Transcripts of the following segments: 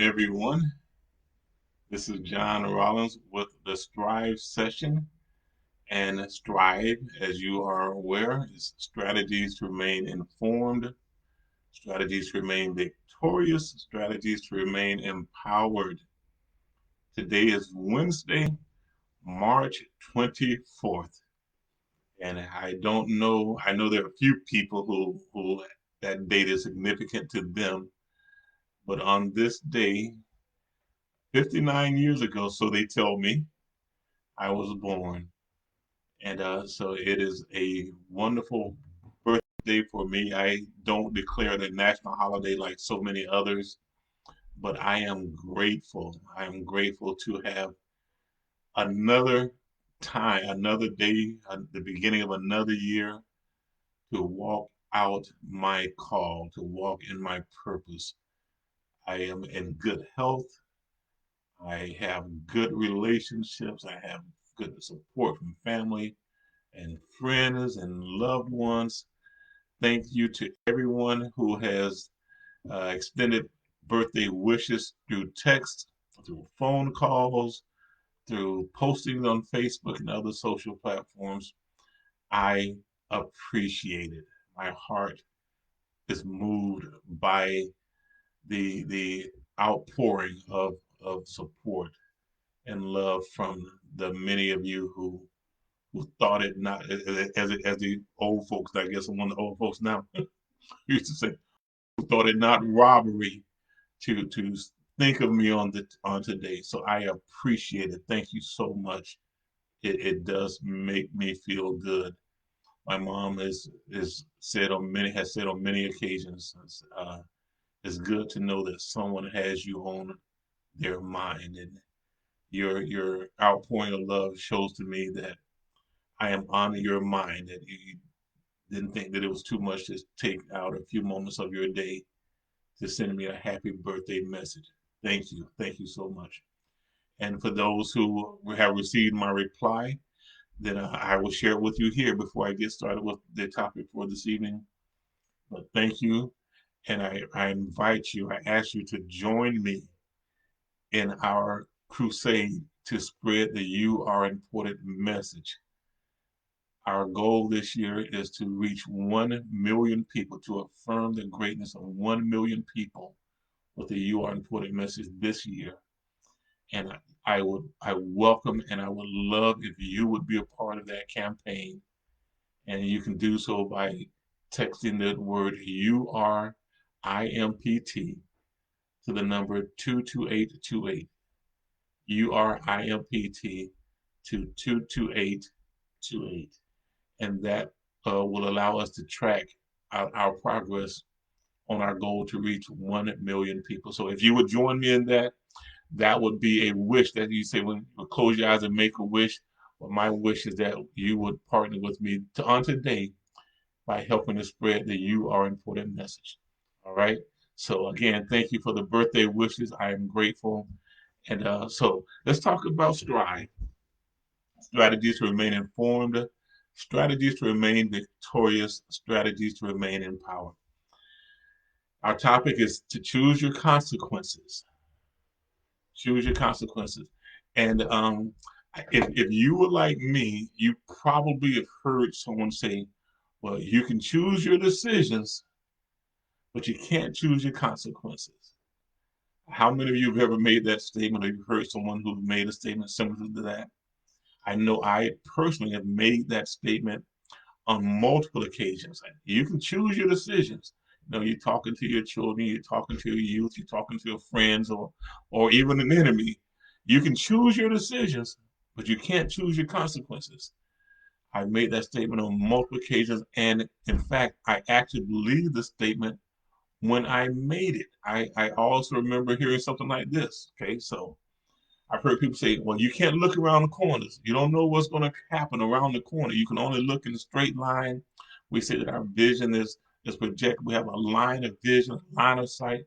everyone. This is John Rollins with the S.T.R.I.V.E session. And S.T.R.I.V.E, as you are aware, is strategies to remain informed, strategies to remain victorious, strategies to remain empowered. Today is Wednesday, March 24th. And I don't know, I know there are a few people who that date is significant to them, but on this day, 59 years ago, so they tell me, I was born. And so it is a wonderful birthday for me. I don't declare it a national holiday like so many others, but I am grateful. I am grateful to have another time, another day, the beginning of another year to walk out my call, to walk in my purpose. I am in good health. I have good relationships. I have good support from family and friends and loved ones. Thank you to everyone who has extended birthday wishes through text, through phone calls, through postings on Facebook and other social platforms. I appreciate it. My heart is moved by the outpouring of support and love from the many of you who thought it not as the old folks, I guess I'm one of the old folks now used to say, who thought it not robbery to think of me on today. So I appreciate it. Thank you so much. It does make me feel good. My mom is said on many has said on many occasions, it's good to know that someone has you on their mind, and your outpouring of love shows to me that I am on your mind, that you didn't think that it was too much to take out a few moments of your day to send me a happy birthday message. Thank you. Thank you so much. And for those who have received my reply, then I will share it with you here before I get started with the topic for this evening. But thank you. And I invite you, I ask you to join me in our crusade to spread the You Are Important message. Our goal this year is to reach 1 million people, to affirm the greatness of 1 million people with the You Are Important message this year. And I welcome and I would love if you would be a part of that campaign. And you can do so by texting the word URIMPT to the number 22828. URIMPT to 22828. And that will allow us to track our progress on our goal to reach 1 million people. So if you would join me in that, that would be a wish that you say when you close your eyes and make a wish. Well, my wish is that you would partner with me on today by helping to spread the You Are Important message. All right. So again, thank you for the birthday wishes. I am grateful. And so let's talk about S.T.R.I.V.E. Strategies to remain informed, strategies to remain victorious, strategies to remain in power. Our topic is to choose your consequences. Choose your consequences. And if you were like me, you probably have heard someone say, well, you can choose your decisions, but you can't choose your consequences. How many of you have ever made that statement, or you've heard someone who made a statement similar to that? I know I personally have made that statement on multiple occasions. You can choose your decisions. You know, you're talking to your children, you're talking to your youth, you're talking to your friends, or even an enemy. You can choose your decisions, but you can't choose your consequences. I've made that statement on multiple occasions, and in fact, I actually believe the statement when I made it. I also remember hearing something like this. Okay, so I've heard people say, well, you can't look around the corners. You don't know what's going to happen around the corner. You can only look in a straight line. We say that our vision is projected. We have a line of vision, a line of sight.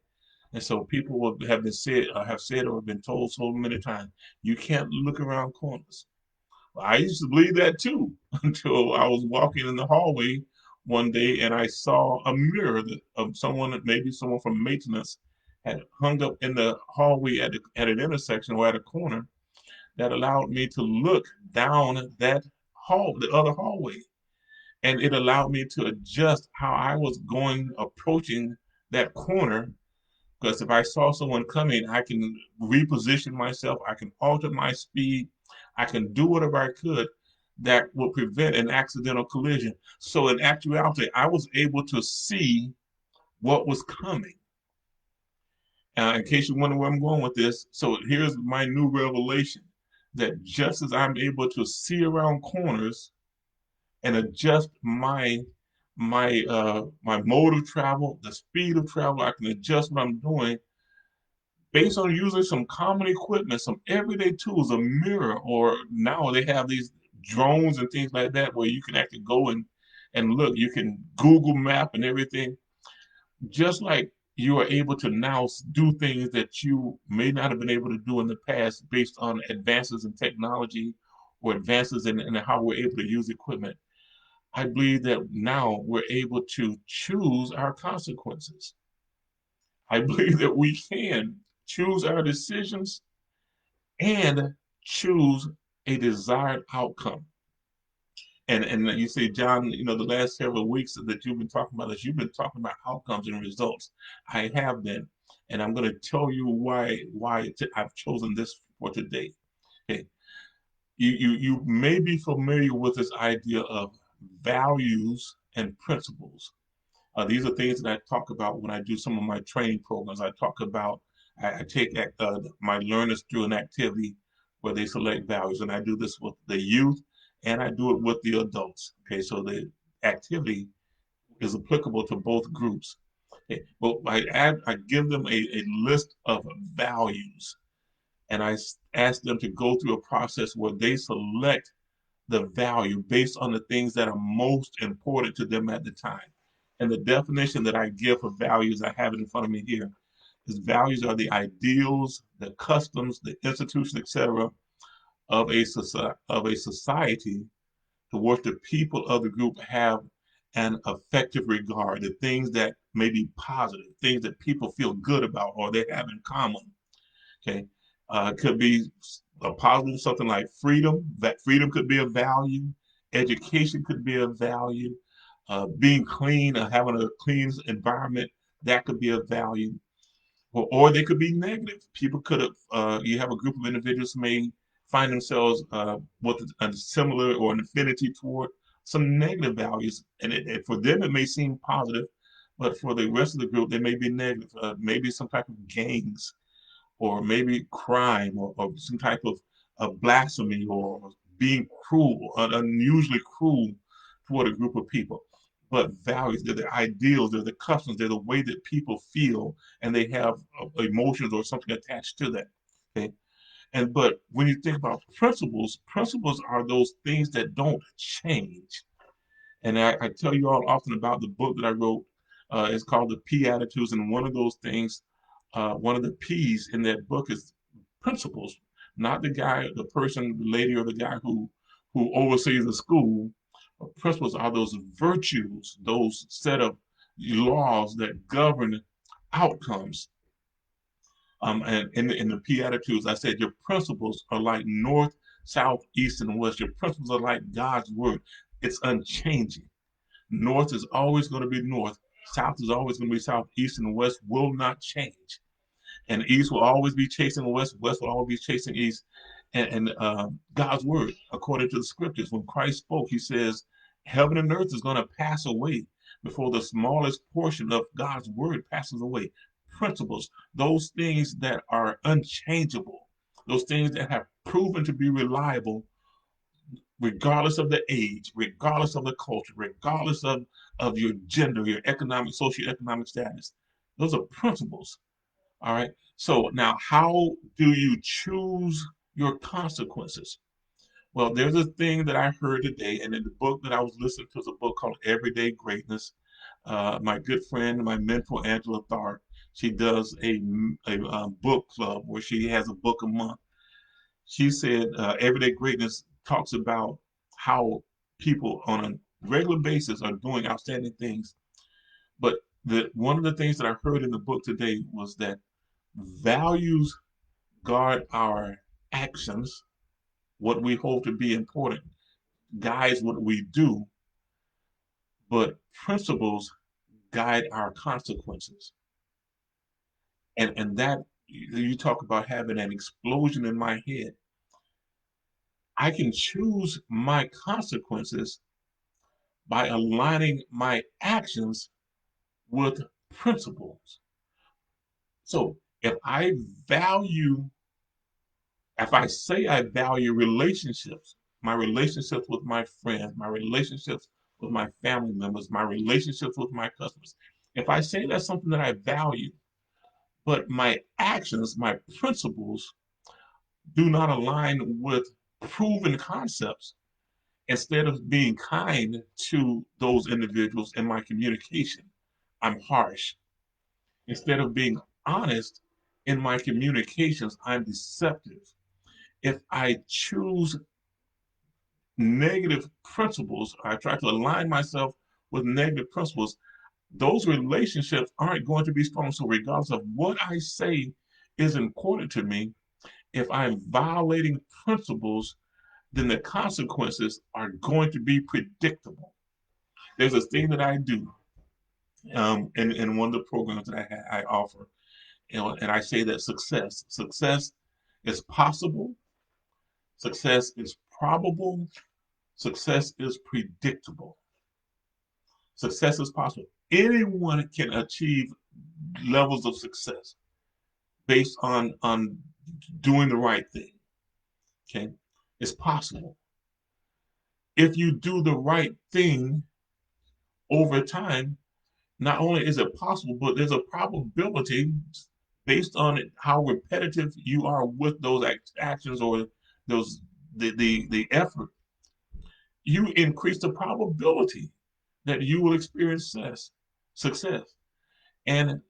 And so people have been said, have said, or have been told so many times, you can't look around corners. Well, I used to believe that too until I was walking in the hallway one day and I saw a mirror of someone, maybe someone from maintenance, had hung up in the hallway at an intersection or at a corner that allowed me to look down that the other hallway. And it allowed me to adjust how I was approaching that corner. Because if I saw someone coming, I can reposition myself, I can alter my speed, I can do whatever I could that would prevent an accidental collision. So in actuality, I was able to see what was coming. In case you wonder where I'm going with this, so here's my new revelation that just as I'm able to see around corners and adjust my mode of travel, the speed of travel, I can adjust what I'm doing based on using some common equipment, some everyday tools, a mirror, or now they have these drones and things like that where you can actually go and look. You can Google Map and everything, just like you are able to now do things that you may not have been able to do in the past based on advances in technology or advances in how we're able to use equipment. I believe that now we're able to choose our consequences. I believe that we can choose our decisions and choose a desired outcome. And you say, John, the last several weeks that you've been talking about this, you've been talking about outcomes and results. I have been, and I'm going to tell you why I've chosen this for today. Okay, you may be familiar with this idea of values and principles. These are things that I talk about when I do some of my training programs. I take my learners through an activity where they select values, and I do this with the youth and I do it with the adults. Okay, so the activity is applicable to both groups. Okay, but I give them a list of values, and I ask them to go through a process where they select the value based on the things that are most important to them at the time. And the definition that I give for values, I have it in front of me here, is values are the ideals, the customs, the institutions, etc., of a society to which the people of the group have an effective regard, the things that may be positive, things that people feel good about or they have in common. Okay, it could be a positive, something like freedom. That freedom could be a value. Education could be a value. Being clean, having a clean environment, that could be a value. Or they could be negative. People could have. You have a group of individuals who may find themselves with a similar or an affinity toward some negative values, and for them it may seem positive, but for the rest of the group they may be negative. Maybe some type of gangs or maybe crime or some type of blasphemy or being cruel, unusually cruel toward a group of people. But values, they're the ideals, they're the customs, they're the way that people feel, and they have emotions or something attached to that. Okay. But when you think about principles, principles are those things that don't change. And I tell you all often about the book that I wrote. It's called The P Attitudes. And one of those things, one of the P's in that book is principles, not the guy, the person, the lady, or the guy who oversees the school. Principles are those virtues, those set of laws that govern outcomes. And in the P Attitudes, I said your principles are like north, south, east, and west. Your principles are like God's word. It's unchanging. North is always going to be north. South is always going to be south. East and west will not change. And east will always be chasing west. West will always be chasing east. And God's word, according to the scriptures, when Christ spoke, he says, heaven and earth is going to pass away before the smallest portion of God's word passes away. Principles, those things that are unchangeable, those things that have proven to be reliable regardless of the age, regardless of the culture, regardless of your gender, your economic, socioeconomic status. Those are principles. All right. So now, how do you choose your consequences? Well, there's a thing that I heard today, and in the book that I was listening to is a book called Everyday Greatness. My good friend, my mentor, Angela Tharp, she does a book club where she has a book a month. She said Everyday Greatness talks about how people on a regular basis are doing outstanding things. But one of the things that I heard in the book today was that Values guard our actions, what we hold to be important, guides what we do, but principles guide our consequences. And that, you talk about having an explosion in my head. I can choose my consequences by aligning my actions with principles. So value, if I say I value relationships, my relationships with my friends, my relationships with my family members, my relationships with my customers, if I say that's something that I value, but my actions, my principles do not align with proven concepts, instead of being kind to those individuals in my communication, I'm harsh. Instead of being honest in my communications, I'm deceptive. If I choose negative principles, I try to align myself with negative principles, those relationships aren't going to be strong. So, regardless of what I say is important to me, if I'm violating principles, then the consequences are going to be predictable. There's a thing that I do in one of the programs that I offer, and I say that success is possible, success is probable, success is predictable. Success is possible. Anyone can achieve levels of success based on doing the right thing. Okay, it's possible. If you do the right thing over time, not only is it possible, but there's a probability based on how repetitive you are with those actions or those the effort. You increase the probability that you will experience success, and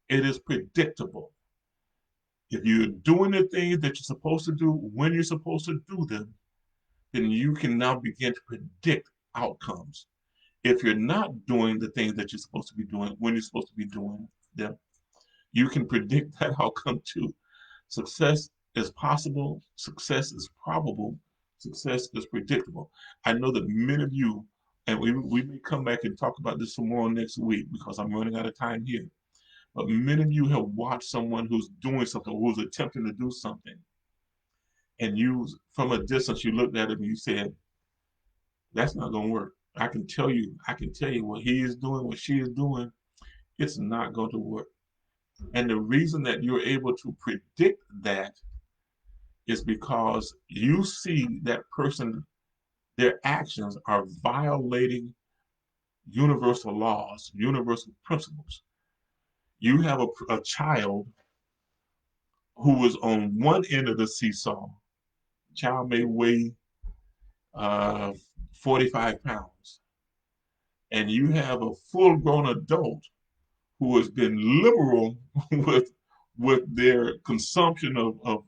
it is predictable. If you're doing the things that you're supposed to do when you're supposed to do them, then you can now begin to predict outcomes. If you're not doing the things that you're supposed to be doing when you're supposed to be doing them, you can predict that outcome too. Success is possible, success is probable, success is predictable. I know that many of you, and we may come back and talk about this some more next week because I'm running out of time here, but many of you have watched someone who's doing something, who's attempting to do something, and you, from a distance, you looked at him and you said, that's not going to work. I can tell you what he is doing, what she is doing, it's not going to work. And the reason that you're able to predict that is because you see that person, their actions are violating universal laws, universal principles. You have a child who is on one end of the seesaw. Child may weigh uh, 45 pounds, and you have a full grown adult who has been liberal with their consumption of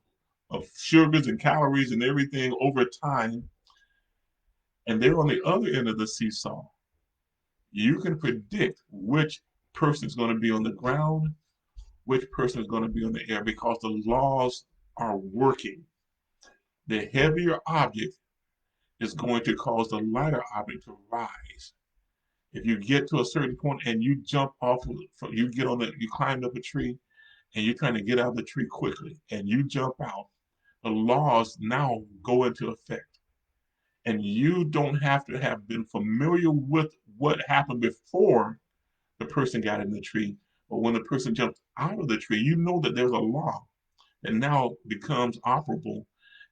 sugars and calories and everything over time, and they're on the other end of the seesaw. You can predict which person is going to be on the ground, which person is going to be on the air, because the laws are working. The heavier object is going to cause the lighter object to rise. If you get to a certain point and you jump off, you get on you climbed up a tree and you're trying to get out of the tree quickly and you jump out, the laws now go into effect. And you don't have to have been familiar with what happened before the person got in the tree. But when the person jumped out of the tree, you know that there's a law that now becomes operable,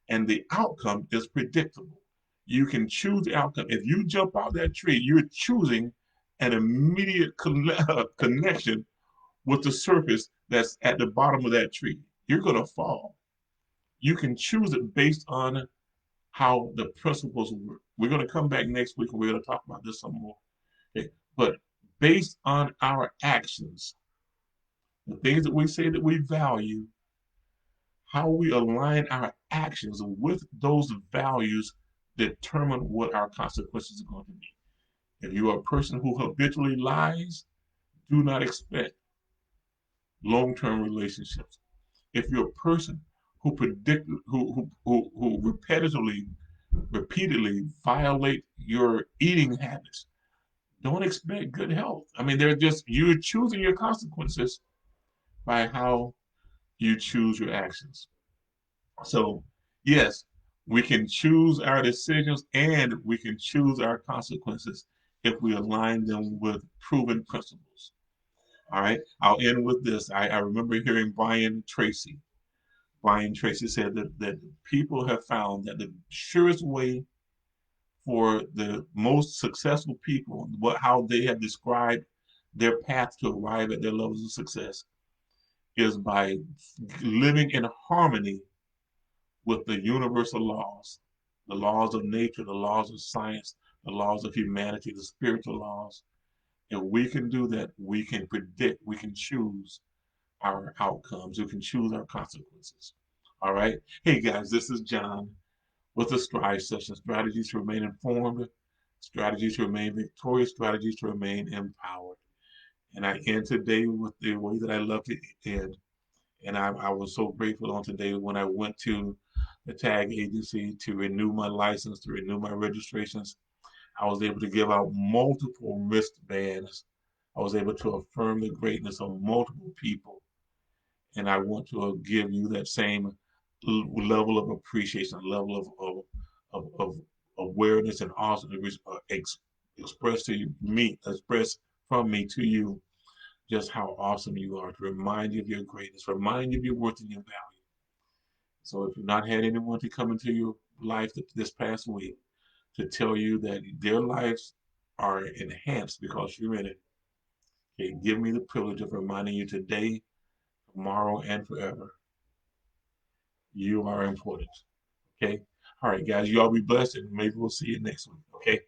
and the outcome is predictable. You can choose the outcome. If you jump out that tree, you're choosing an immediate connection with the surface that's at the bottom of that tree. You're going to fall. You can choose it based on how the principles work. We're going to come back next week and we're going to talk about this some more. Okay. But based on our actions, the things that we say that we value, how we align our actions with those values determine what our consequences are going to be. If you are a person who habitually lies, do not expect long-term relationships. If you're a person who repeatedly violate your eating habits, don't expect good health. I mean, they're just you're choosing your consequences by how you choose your actions. So, yes, we can choose our decisions and we can choose our consequences if we align them with proven principles. All right, I'll end with this. I remember hearing Brian Tracy. Brian Tracy said that people have found that the surest way for the most successful people, how they have described their path to arrive at their levels of success, is by living in harmony with the universal laws, the laws of nature, the laws of science, the laws of humanity, the spiritual laws. If we can do that, we can predict, we can choose our outcomes, we can choose our consequences. All right. Hey guys, this is John with the Strive session. Strategies to remain informed, strategies to remain victorious, strategies to remain empowered. And I end today with the way that I love to end. And I was so grateful on today when I went to the tag agency to renew my license, to renew my registrations. I was able to give out multiple wristbands. I was able to affirm the greatness of multiple people. And I want to give you that same level of appreciation, level of awareness and awesomeness express to me, express from me to you just how awesome you are, to remind you of your greatness, remind you of your worth and your value. So if you've not had anyone to come into your life this past week to tell you that their lives are enhanced because you're in it, okay, give me the privilege of reminding you today, tomorrow, and forever, you are important. Okay? All right, guys, you all be blessed, and maybe we'll see you next week. Okay?